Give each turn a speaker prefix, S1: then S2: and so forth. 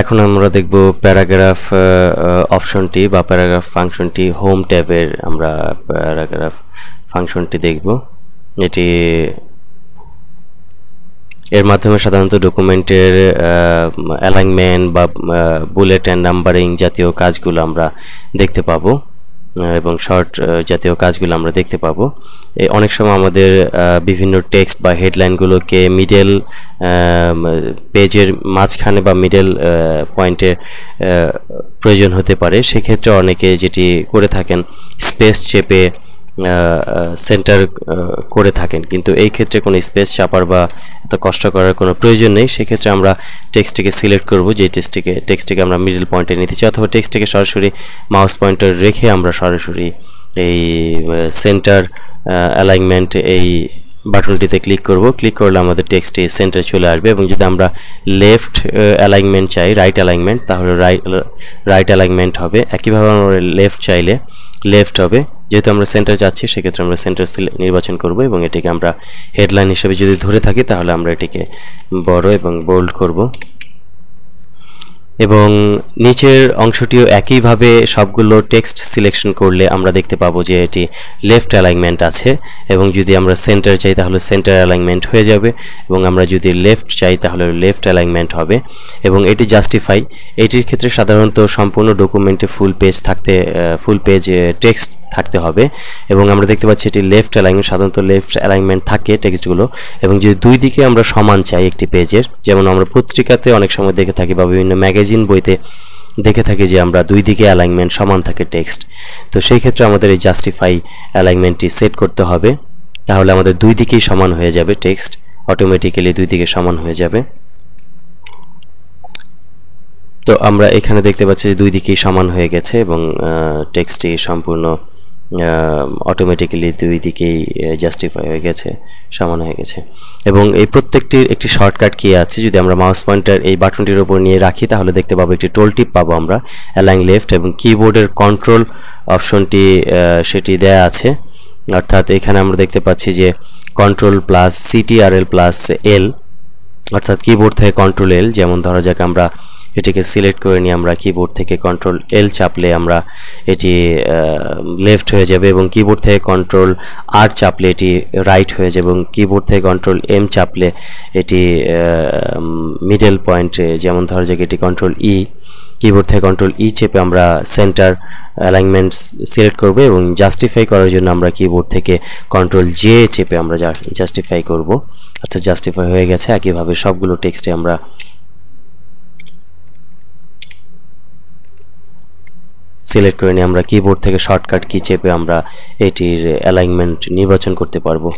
S1: এখন আমরা দেখব প্যারাগ্রাফ অপশনটি বা প্যারাগ্রাফ ফাংশনটি হোম ট্যাবের আমরা প্যারাগ্রাফ ফাংশনটি দেখব। এটি এর মাধ্যমে সাধারণত ডকুমেন্টের অ্যালাইনমেন্ট বা বুলেট অ্যান্ড নাম্বারিং জাতীয় কাজগুলো আমরা দেখতে পাবো এবং শর্ট জাতীয় কাজগুলো আমরা দেখতে পাবো। অনেক সময় আমাদের বিভিন্ন টেক্সট বা হেডলাইনগুলোকে মিডল পেজের মাঝখানে বা মিডল পয়েন্টে প্রয়োজন হতে পারে। সেক্ষেত্রে অনেকে যেটি করে থাকেন স্পেস চেপে সেন্টার করে থাকেন, কিন্তু এই ক্ষেত্রে কোনো স্পেস চাপার বা এত কষ্ট করার কোনো প্রয়োজন নেই। সেক্ষেত্রে আমরা টেক্সটটিকে সিলেক্ট করব, যে টেক্সটটিকে আমরা মিডল পয়েন্টে নিতে চাই, অথবা টেক্সটটিকে সরাসরি মাউস পয়েন্টার রেখে আমরা সরাসরি এই সেন্টার অ্যালাইনমেন্ট এই বাটনটিতে ক্লিক করব। ক্লিক করলে আমাদের টেক্সটটি সেন্টারে চলে আসবে। এবং যদি আমরা লেফট অ্যালাইনমেন্ট চাই, রাইট অ্যালাইনমেন্ট, তাহলে রাইট অ্যালাইনমেন্ট হবে। একইভাবে আমরা লেফট চাইলে লেফট হবে। যেহেতু আমরা সেন্টার যাচ্ছি সেক্ষেত্রে আমরা সেন্টার নির্বাচন করব এবং এটিকে আমরা হেডলাইন হিসেবে যদি ধরে থাকি তাহলে আমরা এটিকে বড় এবং বোল্ড করব। এবং নিচের অংশটিও একইভাবে সবগুলো টেক্সট সিলেকশন করলে আমরা দেখতে পাবো যে এটি লেফট অ্যালাইনমেন্ট আছে। এবং যদি আমরা সেন্টার চাই তাহলে সেন্টার অ্যালাইনমেন্ট হয়ে যাবে, এবং আমরা যদি লেফট চাই তাহলে লেফট অ্যালাইনমেন্ট হবে। এবং এটি জাস্টিফাই, এটির ক্ষেত্রে সাধারণত সম্পূর্ণ ডকুমেন্টে ফুল পেজ টেক্সট থাকতে হবে। এবং আমরা দেখতে পাচ্ছি এটি লেফট অ্যালাইনমেন্ট, সাধারণত লেফট অ্যালাইনমেন্ট থাকে টেক্সটগুলো। এবং যদি দুই দিকে আমরা সমান চাই একটি পেজের, যেমন আমরা পত্রিকাতে অনেক সময় দেখে থাকি বা বিভিন্ন ম্যাগাজিন বইতে দেখে থাকি যে আমরা দুই দিকে অ্যালাইনমেন্ট সমান থাকে টেক্সট, তো সেই ক্ষেত্রে আমাদের এই জাস্টিফাই অ্যালাইনমেন্টটি সেট করতে হবে। তাহলে আমাদের দুই দিকেই সমান হয়ে যাবে, টেক্সট অটোমেটিক্যালি দুই দিকে সমান হয়ে যাবে। তো আমরা এখানে দেখতে পাচ্ছি যে দুই দিকেই সমান হয়ে গেছে এবং টেক্সটটি সম্পূর্ণ অটোমেটিক্যালি দুই দিকেই জাস্টিফাই হয়ে গেছে, সমান হয়ে গেছে। এবং এই প্রত্যেকটির একটি শর্টকাট কি আছে, যদি আমরা মাউস পয়েন্টার এই বাটনটির উপর নিয়ে রাখি তাহলে দেখতে পাবো একটি টোল টিপ পাবো আমরা অ্যালাইন লেফট, এবং কিবোর্ডের কন্ট্রোল অপশনটি সেটি দেয়া আছে। অর্থাৎ এখানে আমরা দেখতে পাচ্ছি যে control plus CTRL plus L, অর্থাৎ কিবোর্ড থেকে কন্ট্রোল L। যেমন ধরা যাক আমরা এটিকে সিলেক্ট করে নিয়ে আমরা কিবোর্ড থেকে কন্ট্রোল L চাপলে আমরা এটি লেফট হয়ে যাবে, এবং কিবোর্ড থেকে কন্ট্রোল R চাপলে এটি রাইট হয়ে যাবে, এবং কিবোর্ড থেকে কন্ট্রোল M চাপলে এটি মিডল পয়েন্টে, যেমন ধরা যাক এটি কন্ট্রোল E, কিবোর্ড থেকে কন্ট্রোল E চেপে আমরা সেন্টার অ্যালাইনমেন্ট সিলেক্ট করব। এবং জাস্টিফাই করার জন্য আমরা কিবোর্ড থেকে কন্ট্রোল J চেপে আমরা জাস্টিফাই করব, অর্থাৎ জাস্টিফাই হয়ে গেছে। একইভাবে সবগুলো টেক্সটে আমরা সিলেক্ট করে নিয়ে আমরা কিবোর্ড থেকে শর্টকাট কি চেপে আমরা এটির অ্যালাইনমেন্ট নির্বাচন করতে পারবো।